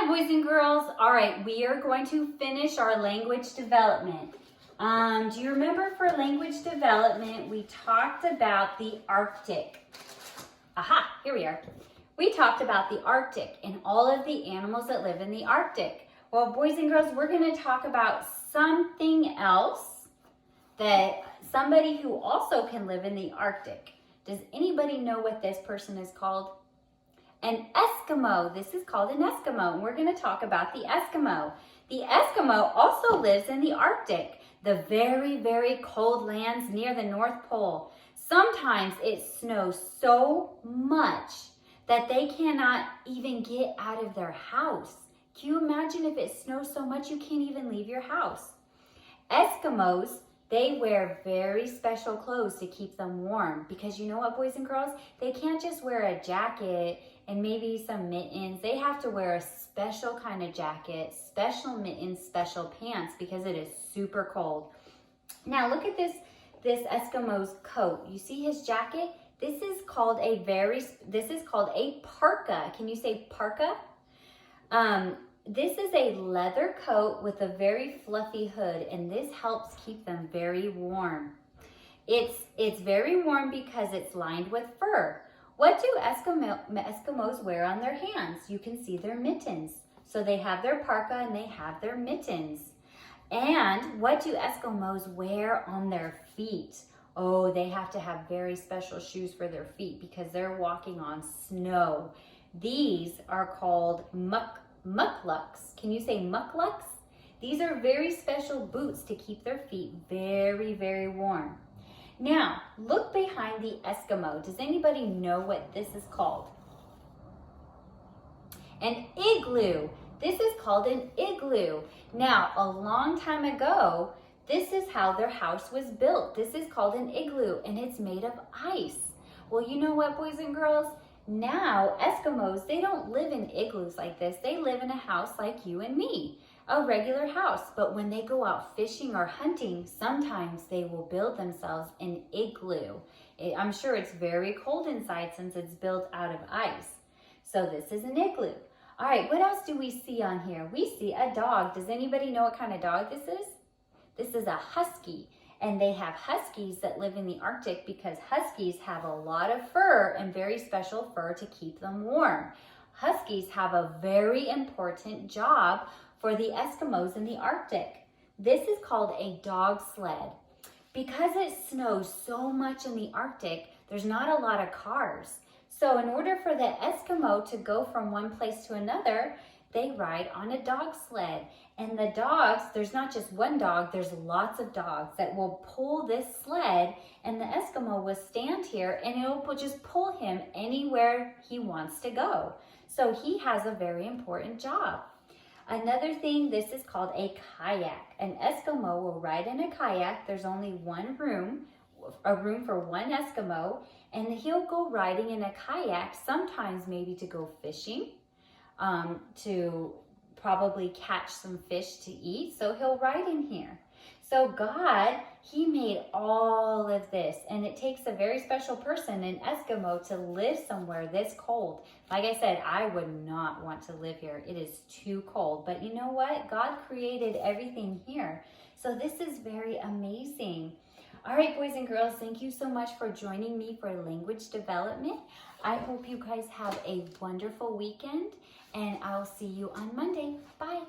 boys and girls. All right, we are going to finish our language development. Do you remember for language development, we talked about the Arctic. Aha, here we are. We talked about the Arctic and all of the animals that live in the Arctic. Well, boys and girls, we're going to talk about something else, that somebody who also can live in the Arctic. Does anybody know what this person is called? An Eskimo. This is called an Eskimo, and we're going to talk about the Eskimo. The Eskimo also lives in the Arctic, the very, very cold lands near the North Pole. Sometimes it snows so much that they cannot even get out of their house. Can you imagine if it snows so much you can't even leave your house? Eskimos, they wear very special clothes to keep them warm, because you know what, boys and girls? They can't just wear a jacket and maybe some mittens. They have to wear a special kind of jacket, special mittens, special pants, because it is super cold. Now look at this Eskimo's coat. You see his jacket? This is called a parka. Can you say parka? This is a leather coat with a very fluffy hood, and this helps keep them very warm. It's very warm because it's lined with fur. What do Eskimos wear on their hands? You can see their mittens. So they have their parka and they have their mittens. And what do Eskimos wear on their feet? Oh, they have to have very special shoes for their feet because they're walking on snow. These are called mucklucks. Can you say mucklucks? These are very special boots to keep their feet very, very warm. Now, look behind the Eskimo. Does anybody know what this is called? An igloo. This is called an igloo. Now, a long time ago, this is how their house was built. This is called an igloo, and it's made of ice. Well, you know what, boys and girls? Now, Eskimos, they don't live in igloos like this. They live in a house like you and me, a regular house. But when they go out fishing or hunting, sometimes they will build themselves an igloo. I'm sure it's very cold inside since it's built out of ice. So this is an igloo. All right, what else do we see on here? We see a dog. Does anybody know what kind of dog this is? This is a husky. And they have huskies that live in the Arctic because huskies have a lot of fur and very special fur to keep them warm. Huskies have a very important job for the Eskimos in the Arctic. This is called a dog sled. Because it snows so much in the Arctic, there's not a lot of cars. So in order for the Eskimo to go from one place to another, they ride on a dog sled. And the dogs, there's not just one dog, there's lots of dogs that will pull this sled, and the Eskimo will stand here and it will just pull him anywhere he wants to go. So he has a very important job. Another thing, this is called a kayak. An Eskimo will ride in a kayak. There's only one room, a room for one Eskimo, and he'll go riding in a kayak, sometimes maybe to go fishing, to probably catch some fish to eat. So he'll ride in here. So God, he made all of this, and it takes a very special person, an Eskimo, to live somewhere this cold. Like I said, I would not want to live here. It is too cold. But you know what? God created everything here. So this is very amazing. All right, boys and girls, thank you so much for joining me for language development. I hope you guys have a wonderful weekend, and I'll see you on Monday. Bye.